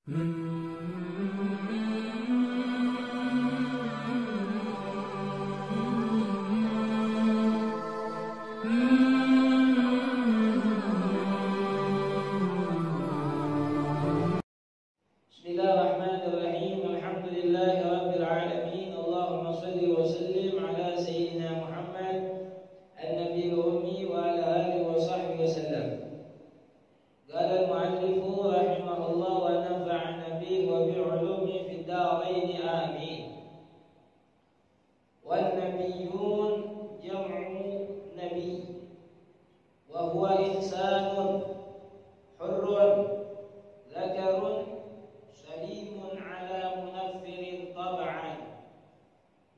Bismillahirrahmanirrahim. Alhamdulillahirabbil alamin. Allahumma shalli wa sallim ala sayyidina Muhammad an-nabiyil ummi wa ala alihi wa sahbihi wasallam. Qala al-mu'allif rahimahullah wa nafa'ana bihi wa bi 'ulumihi fid darain amin. Wan nabiyyun jam'u nabi wa huwa insanun hurrun zakarun salimun ala munaffirin tab'an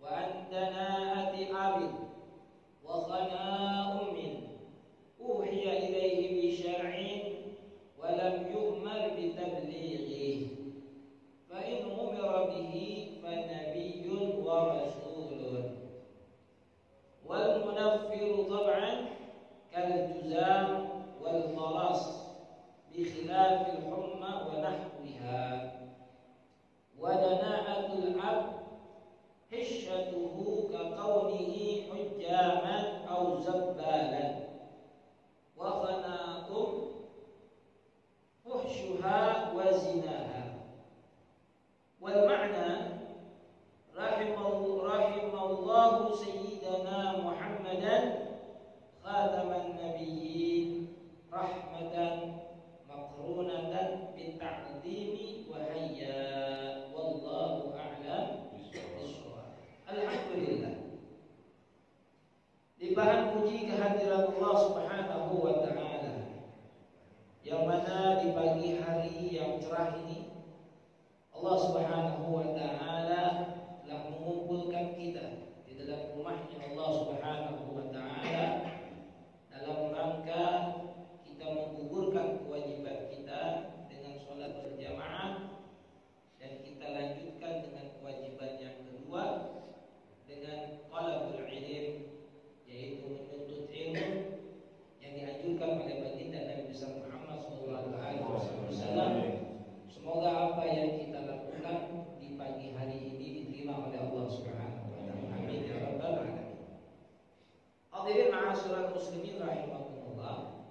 wa andana'ati abid wa khana ummin uhiya ilayhi bi syar'in wa lam yu'mar bi tablighihi fa in umira bihi fa nabiyyun wa rasulun wal munaffiru tab'an kal juzam wal maras bi khilafil humma wa nahwiha wa dana'atul abd hishatuhu ka qawnihi hujjaman aw zabbalan wa khana'um fuhshuha wa zinaha wal ma'na rahimallahu sayyidana Muhammadan khataman nabiyyin rahmatan maqrunatan bita'zimi wa hayya wallahu a'lam bishawab. Alhamdulillah, limpahan puji kehadiran Allah Subhanahu wa ta'ala, yang mana di pagi hari yang cerah ini Allah Subhanahu wa ta'ala telah mengumpulkan kita di dalam rumahnya Allah Subhanahu wa ta'ala dalam rangka kita menggugurkan kewajiban kita dengan sholat berjamaah, dan kita lanjutkan dengan kewajiban yang kedua dengan talabul ilm, yaitu menuntut ilmu yang dianjurkan oleh baginda Nabi besar Muhammad SAW. Semoga apa yang kita lakukan di pagi hari ini diterima oleh Allah Subhanahu wa ta'ala. Amin ya rabbal alamin. Hadirin ma'asyiral muslimin rahimakumullah.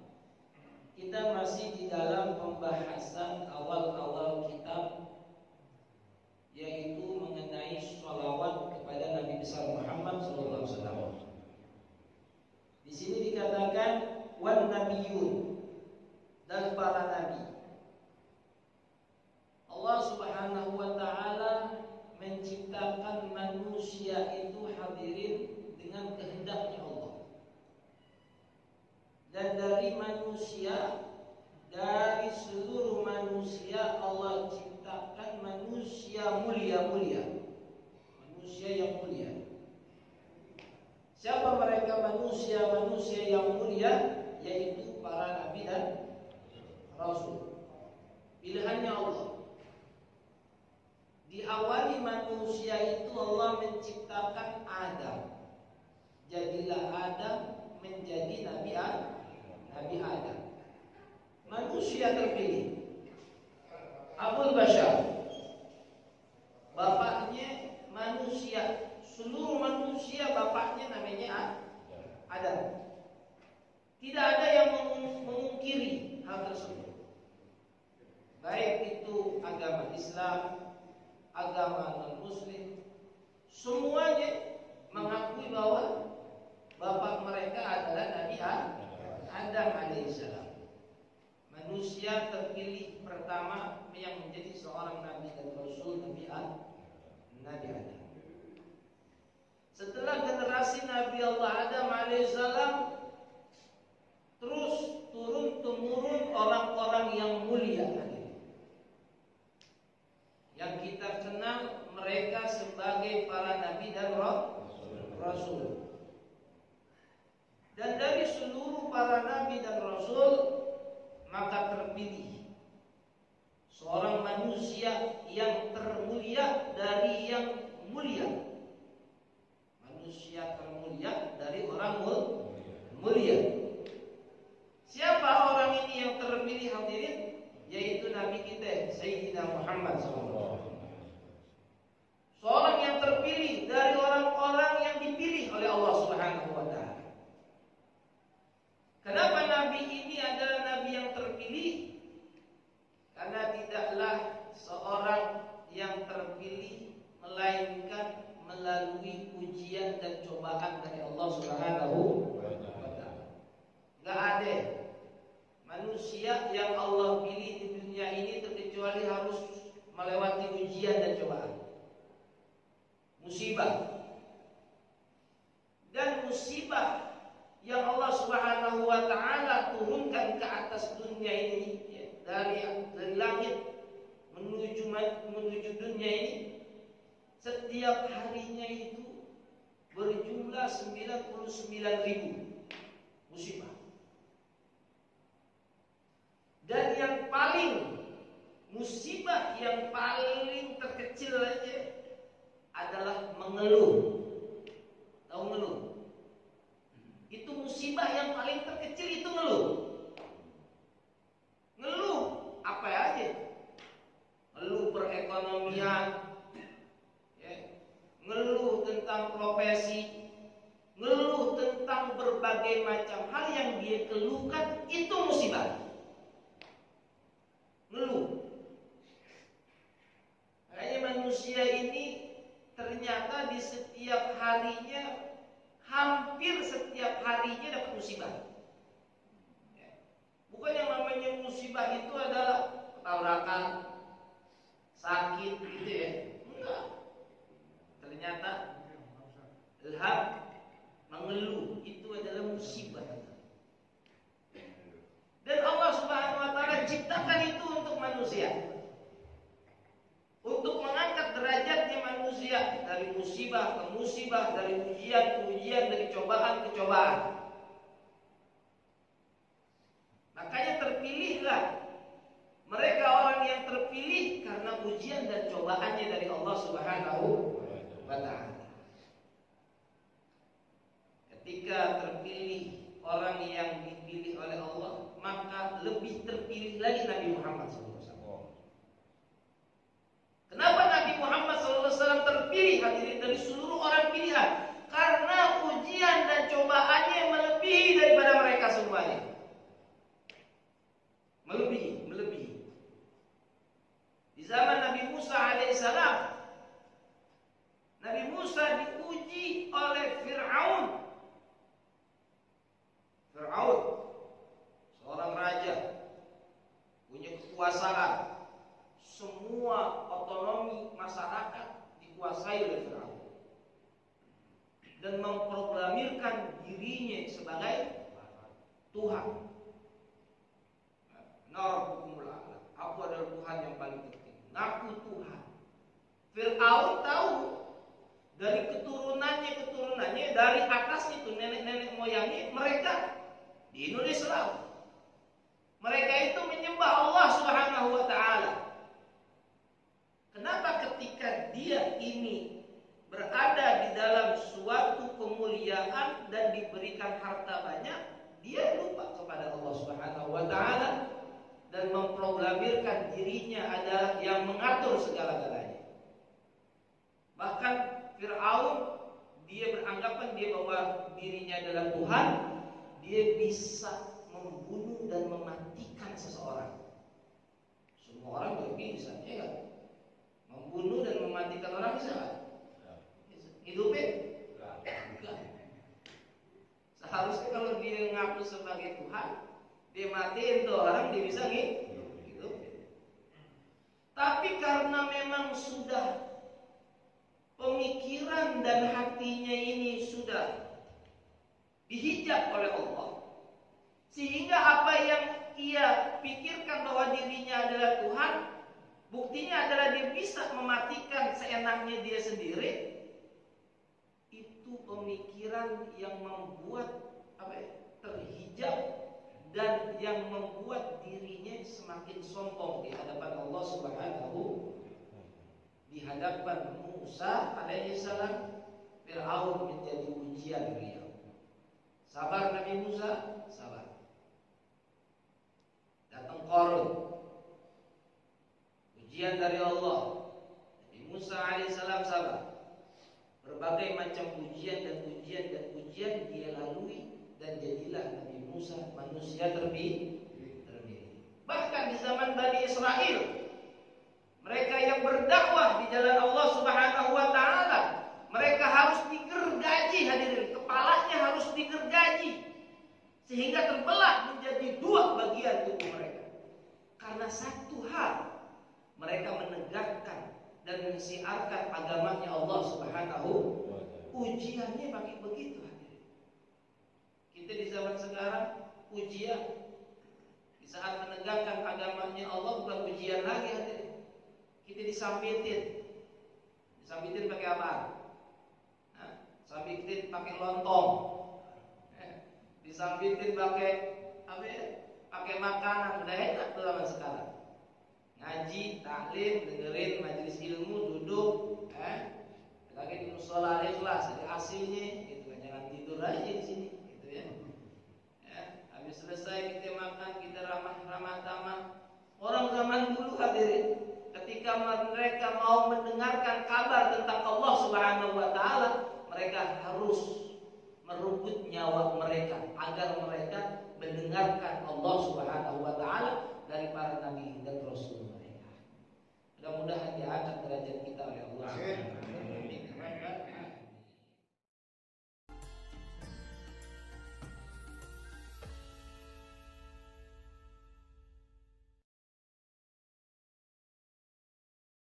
Kita masih di dalam pembahasan awal-awal kitab, yaitu mengenai sholawat kepada Nabi besar Muhammad SAW. Di sini dikatakan wan nabiyyun, dan para nabi. Allah Subhanahu wa ta'ala menciptakan manusia itu hadirin dengan kehendaknya Allah. Dan dari manusia, dari seluruh manusia, Allah ciptakan manusia mulia-mulia, manusia yang mulia. Siapa mereka manusia-manusia yang mulia? Yaitu para nabi dan rasul, pilihannya Allah. Diawali manusia itu Allah menciptakan Adam. Jadilah Adam menjadi Nabi Adam, manusia terpilih, Abul Bashar, bapaknya manusia, seluruh manusia bapaknya namanya Adam. Tidak ada yang mengungkiri hal tersebut, baik itu agama Islam, agama non-Muslim, semuanya mengakui bahwa bapak mereka adalah Nabi Adam alaihissalam, manusia terpilih pertama yang menjadi seorang nabi dan rasul, Nabi Adam. Setelah generasi Nabi Allah Adam alaihissalam, terus turun temurun orang-orang yang mulia yang kita kenal mereka sebagai para nabi dan rasul. Dan dari seluruh para nabi dan rasul, maka terpilih seorang manusia yang termulia dari yang mulia, manusia termulia dari orang mulia. Siapa orang ini yang terpilih hadirin? Yaitu Nabi kita Sayyidina Muhammad SAW. Seorang yang terpilih dari orang-orang yang dipilih oleh Allah Subhanahu wa taala. Kenapa Nabi ini adalah Nabi yang terpilih? Karena tidaklah seorang yang terpilih melainkan melalui ujian dan cobaan dari Allah Subhanahu wa taala. Enggak ada manusia yang Allah pilih di dunia ini terkecuali harus melewati ujian dan cobaan. Musibah. Dan musibah yang Allah Subhanahu wa taala turunkan ke atas dunia ini ya, dari langit menuju dunia ini, setiap harinya itu berjumlah 99.000 musibah. Dan yang paling musibah yang paling terkecil aja adalah mengeluh. Tahu ngeluh? Itu musibah yang paling terkecil, itu ngeluh. Ngeluh apa aja? Ngeluh perekonomian, ya. Ngeluh tentang profesi, ngeluh tentang berbagai macam hal yang dia keluhkan, itu musibah. Ngeluh. Makanya manusia ini ternyata di setiap harinya, hampir setiap harinya dapat musibah. Bukan yang namanya musibah itu adalah ketabrakan, sakit gitu ya. Enggak. Ternyata ilham, mengeluh itu adalah musibah. Dan Allah Subhanahu wa taala ciptakan itu untuk manusia. Untuk mengangkat derajatnya manusia dari musibah ke musibah, dari ujian ke ujian, dari cobaan ke cobaan. Makanya terpilihlah mereka, orang yang terpilih karena ujian dan cobaannya dari Allah Subhanahu wa taala. Ketika terpilih orang yang dipilih oleh Allah, maka lebih terpilih lagi Nabi Muhammad SAW. Kenapa Nabi Muhammad SAW terpilih hadirin dari seluruh orang pilihan? Karena ujian dan cobaannya melebihi daripada mereka semuanya. Melebihi. Di zaman Nabi Musa alaihissalam, Nabi Musa diuji oleh Fir'aun. Fir'aun, seorang raja, punya kekuasaan. Semua otonomi masyarakat dikuasai oleh Fir'aun dan memproklamirkan dirinya sebagai Tuhan. Rabbukumul a'la. Aku adalah Tuhan yang paling tertinggi. Ngaku Tuhan. Fir'aun tahu dari keturunannya dari atasnya itu nenek-nenek moyangnya mereka dinul Islam. Mereka itu menyembah Allah Subhanahu wa taala. Kenapa ketika dia ini berada di dalam suatu kemuliaan dan diberikan harta banyak, dia lupa kepada Allah Subhanahu wa taala dan memproklamirkan dirinya adalah yang mengatur segala-galanya. Bahkan Fir'aun, dia beranggapan dia bahwa dirinya adalah Tuhan, dia bisa membunuh dan mematikan seseorang. Semua orang juga bisa, ya kan? Membunuh dan mematikan orang bisa kan? Hidupnya? Enggak. Seharusnya kalau dia ngaku sebagai Tuhan, dia matiin tuh orang, dia bisa hidup. Tapi karena memang sudah pemikiran dan hatinya ini sudah dihijab oleh Allah, sehingga apa yang ia pikirkan bahwa dirinya adalah Tuhan, buktinya adalah dia bisa mematikan seenaknya dia sendiri. Itu pemikiran yang membuat terhijab dan yang membuat dirinya semakin sombong di hadapan Allah Subhanahu, di hadapan Musa alaihissalam. Fir'aun menjadi ujian beliau. Sabar Nabi Musa, sabar. Datang Qarun, ujian dari Allah. Nabi Musa alaihissalam sabar. Berbagai macam ujian dan ujian dia lalui, dan jadilah Nabi Musa manusia terpilih. Bahkan di zaman Bani Israel, mereka yang berdakwah di jalan Allah Subhanahu wa taala, mereka harus digergaji, hadirin, kepalanya harus digergaji sehingga terbelah menjadi dua bagian tubuh mereka. Karena satu hal, mereka menegakkan dan mensiarkan agamanya Allah Subhanahu. Ujiannya pakai begitu, hadirin. Kita di zaman sekarang ujian di saat menegakkan agamanya Allah bukan ujian lagi, hadirin. Kita disambitin pakai apa? Sambitin pakai lontong, disambitin pakai apa ya? Pakai makanan. Udah enak tuh zaman sekarang. Ngaji, taklim, dengerin majelis ilmu, duduk, lagi di musola ikhlas, ada hasilnya, gitu kan. Jangan tidur aja di sini, gitu ya. Habis selesai kita makan, kita ramah tamah. Orang zaman dulu, hadirin, ketika mereka mau mendengarkan kabar tentang Allah Subhanahu wa taala, mereka harus merebut nyawa mereka agar mereka mendengarkan Allah Subhanahu wa taala dari para nabi dan rasul mereka. Mudah-mudahan diangkat derajat kita oleh Allah.